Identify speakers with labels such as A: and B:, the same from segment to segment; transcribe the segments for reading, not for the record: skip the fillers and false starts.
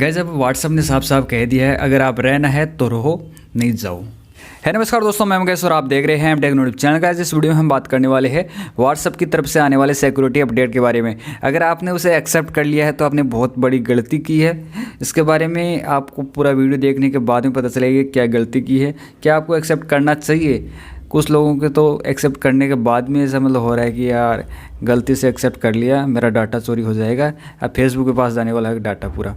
A: Guys अब WhatsApp ने साफ साफ कह दिया है, अगर आप रहना है तो रहो, नहीं जाओ। है नमस्कार दोस्तों, मैं मुकेश और आप देख रहे हैं टेक न्यूज़ चैनल। का इस वीडियो में हम बात करने वाले हैं व्हाट्सअप की तरफ से आने वाले सिक्योरिटी अपडेट के बारे में। अगर आपने उसे एक्सेप्ट कर लिया है तो आपने बहुत बड़ी गलती की है। इसके बारे में आपको पूरा वीडियो देखने के बाद में पता चलेगा क्या गलती की है, क्या आपको एक्सेप्ट करना चाहिए। कुछ लोगों के तो एक्सेप्ट करने के बाद में ऐसा मतलब हो रहा है कि यार गलती से एक्सेप्ट कर लिया, मेरा डाटा चोरी हो जाएगा, अब फेसबुक के पास जाने वाला है डाटा पूरा।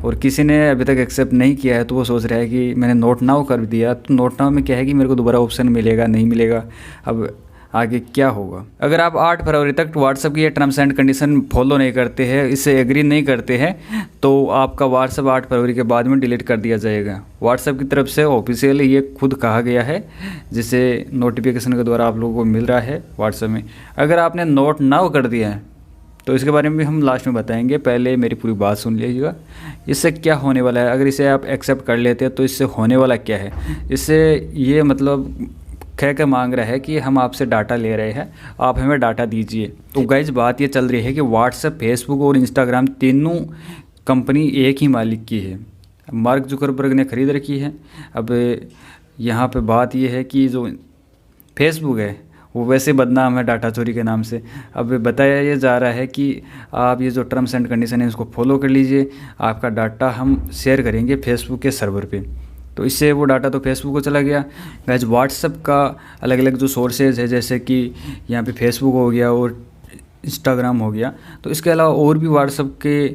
A: और किसी ने अभी तक एक्सेप्ट नहीं किया है तो वो सोच रहा है कि मैंने नोट नाउ कर दिया, तो नोट नाउ में क्या है कि मेरे को दोबारा ऑप्शन मिलेगा नहीं मिलेगा, अब आगे क्या होगा। अगर आप 8 फरवरी तक व्हाट्सअप की ये टर्म्स एंड कंडीशन फॉलो नहीं करते हैं, इससे एग्री नहीं करते हैं, तो आपका व्हाट्सअप 8 फरवरी के बाद में डिलीट कर दिया जाएगा। व्हाट्सअप की तरफ से ऑफिशियली ये खुद कहा गया है, जिसे नोटिफिकेशन के द्वारा आप लोगों को मिल रहा है व्हाट्सअप में। अगर आपने नोट नाउ कर दिया है तो इसके बारे में भी हम लास्ट में बताएंगे, पहले मेरी पूरी बात सुन लीजिएगा। इससे क्या होने वाला है, अगर इसे आप एक्सेप्ट कर लेते हैं तो इससे होने वाला क्या है। इससे ये मतलब कह के मांग रहा है कि हम आपसे डाटा ले रहे हैं, आप हमें डाटा दीजिए। तो गाइज बात ये चल रही है कि व्हाट्सएप, फेसबुक और इंस्टाग्राम तीनों कंपनी एक ही मालिक की है, मार्क जुकरबर्ग ने खरीद रखी है। अब यहाँ पे बात ये है कि जो फेसबुक है वो वैसे बदनाम है डाटा चोरी के नाम से। अब बताया ये जा रहा है कि आप ये जो टर्म्स एंड कंडीशन है इसको फॉलो कर लीजिए, आपका डाटा हम शेयर करेंगे फेसबुक के सर्वर पे। तो इससे वो डाटा तो फेसबुक को चला गया। गाइस व्हाट्सएप का अलग अलग जो सोर्सेज है, जैसे कि यहाँ पे फेसबुक हो गया और इंस्टाग्राम हो गया, तो इसके अलावा और भी व्हाट्सएप के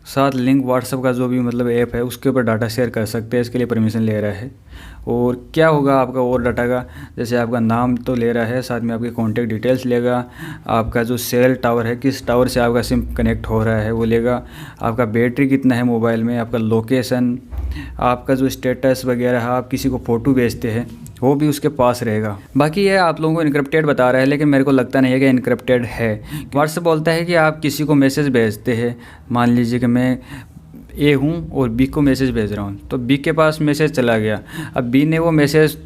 A: साथ लिंक व्हाट्सएप का जो भी मतलब ऐप है उसके ऊपर डाटा शेयर कर सकते हैं। इसके लिए परमिशन ले रहा है। और क्या होगा आपका और डाटा का, जैसे आपका नाम तो ले रहा है, साथ में आपके कॉन्टैक्ट डिटेल्स लेगा, आपका जो सेल टावर है, किस टावर से आपका सिम कनेक्ट हो रहा है वो लेगा, आपका बैटरी कितना है मोबाइल में, आपका लोकेशन, आपका जो स्टेटस वगैरह, आप किसी को फ़ोटो भेजते हैं वो भी उसके पास रहेगा। बाकी ये आप लोगों को इनक्रिप्टेड बता रहा है, लेकिन मेरे को लगता नहीं है कि इनक्रिप्टेड है। व्हाट्सएप बोलता है कि आप किसी को मैसेज भेजते हैं, मान लीजिए कि मैं ए हूँ और बी को मैसेज भेज रहा हूँ, तो बी के पास मैसेज चला गया, अब बी ने वो मैसेज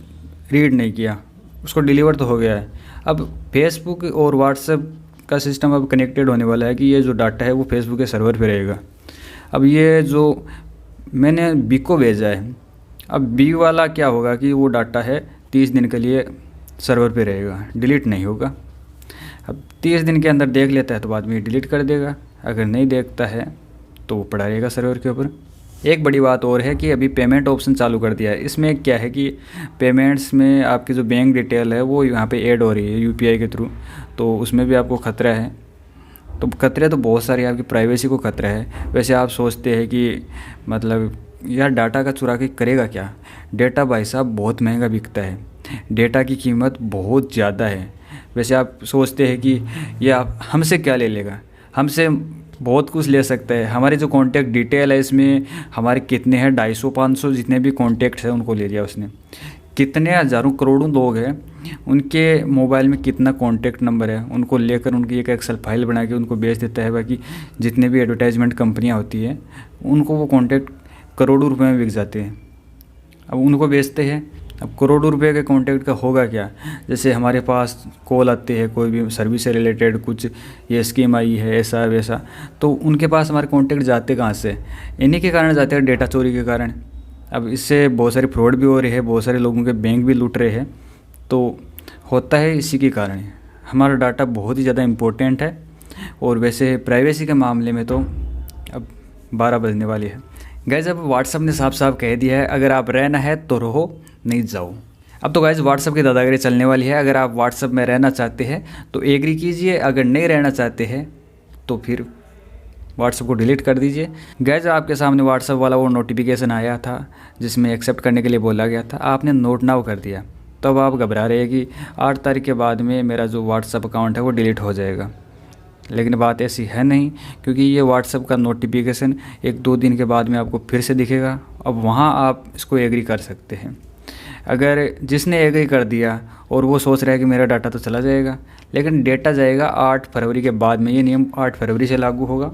A: रीड नहीं किया, उसको डिलीवर तो हो गया है। अब फेसबुक और व्हाट्सएप का सिस्टम अब कनेक्टेड होने वाला है कि ये जो डाटा है वो फेसबुक के सर्वर पे रहेगा। अब ये जो मैंने बी को भेजा है, अब बी वाला क्या होगा कि वो डाटा है 30 दिन के लिए सर्वर पे रहेगा, डिलीट नहीं होगा। अब 30 दिन के अंदर देख लेता है तो बाद में डिलीट कर देगा, अगर नहीं देखता है तो वो पड़ा रहेगा सर्वर के ऊपर। एक बड़ी बात और है कि अभी पेमेंट ऑप्शन चालू कर दिया है। इसमें क्या है कि पेमेंट्स में आपकी जो बैंक डिटेल है वो यहाँ पे ऐड हो रही है यूपीआई के थ्रू, तो उसमें भी आपको ख़तरा है। तो खतरे तो बहुत सारे, आपकी प्राइवेसी को खतरा है। वैसे आप सोचते हैं कि मतलब यार डाटा का चुरा के करेगा क्या। डेटा भाई साहब बहुत महंगा बिकता है, डेटा की कीमत बहुत ज़्यादा है। वैसे आप सोचते हैं कि ये आप हमसे क्या ले लेगा, हमसे बहुत कुछ ले सकता है। हमारे जो कॉन्टैक्ट डिटेल है इसमें हमारे कितने हैं, 250-500 जितने भी कॉन्टैक्ट्स हैं उनको ले लिया उसने। कितने हज़ारों करोड़ों लोग हैं, उनके मोबाइल में कितना कॉन्टैक्ट नंबर है, उनको लेकर उनकी एक एक्सेल फाइल बना के उनको बेच देता है। बाकी जितने भी एडवर्टाइजमेंट कंपनियां होती हैं उनको वो कॉन्टैक्ट करोड़ों रुपए में बिक जाते हैं। अब उनको बेचते हैं। अब करोड़ों रुपए के कॉन्टैक्ट का होगा क्या। जैसे हमारे पास कॉल आते हैं कोई भी सर्विस से रिलेटेड, कुछ ये स्कीम आई है ऐसा वैसा, तो उनके पास हमारे कॉन्टैक्ट जाते कहाँ से, इन्हीं के कारण जाते हैं, डेटा चोरी के कारण। अब इससे बहुत सारी फ्रॉड भी हो रही है, बहुत सारे लोगों के बैंक भी लूट रहे हैं, तो होता है इसी के कारण। हमारा डाटा बहुत ही ज़्यादा इम्पोर्टेंट है। और वैसे प्राइवेसी के मामले में तो अब 12 बजने वाली है। गाइज अब व्हाट्सअप ने साफ साफ कह दिया है, अगर आप रहना है तो रहो, नहीं जाओ। अब तो गाइज व्हाट्सअप की दादागिरी चलने वाली है। अगर आप व्हाट्सअप में रहना चाहते हैं तो एग्री कीजिए, अगर नहीं रहना चाहते हैं तो फिर व्हाट्सअप को डिलीट कर दीजिए। गाइज आपके सामने व्हाट्सअप वाला वो नोटिफिकेशन आया था जिसमें एक्सेप्ट करने के लिए बोला गया था, आपने नोट नाउ कर दिया, तब आप घबरा रहे हैं कि 8 तारीख के बाद में मेरा जो व्हाट्सअप अकाउंट है वो डिलीट हो जाएगा। लेकिन बात ऐसी है नहीं, क्योंकि ये व्हाट्सअप का नोटिफिकेशन 1-2 दिन के बाद में आपको फिर से दिखेगा। अब वहाँ आप इसको एग्री कर सकते हैं। अगर जिसने एग्री कर दिया और वो सोच रहा है कि मेरा डाटा तो चला जाएगा, लेकिन डेटा जाएगा 8 फरवरी के बाद में, ये नियम 8 फरवरी से लागू होगा,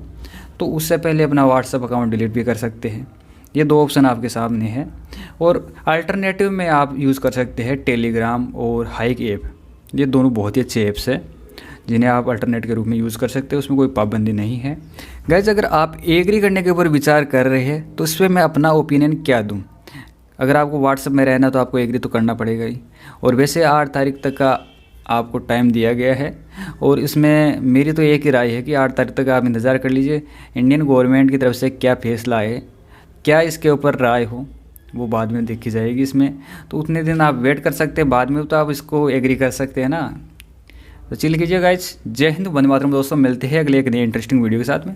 A: तो उससे पहले अपना व्हाट्सअप अकाउंट डिलीट भी कर सकते हैं। ये 2 ऑप्शन आपके सामने हैं। और अल्टरनेटिव में आप यूज़ कर सकते हैं टेलीग्राम और हाइक ऐप। ये दोनों बहुत ही अच्छे ऐप्स हैं जिन्हें आप अल्टरनेट के रूप में यूज़ कर सकते हो, उसमें कोई पाबंदी नहीं है। गाइज अगर आप एग्री करने के ऊपर विचार कर रहे हैं तो इस पर मैं अपना ओपिनियन क्या दूँ। अगर आपको व्हाट्सएप में रहना तो आपको एग्री तो करना पड़ेगा ही, और वैसे 8 तारीख तक का आपको टाइम दिया गया है, और इसमें मेरी तो एक ही राय है कि 8 तारीख तक आप इंतज़ार कर लीजिए इंडियन गवर्नमेंट की तरफ से क्या फैसला है, क्या इसके ऊपर राय हो वो बाद में देखी जाएगी इसमें। तो उतने दिन आप वेट कर सकते हैं, बाद में तो आप इसको एग्री कर सकते हैं ना। तो चिल कीजिए गाइज। जय हिंद, वंदे मातरम दोस्तों, मिलते हैं अगले एक नई इंटरेस्टिंग वीडियो के साथ में।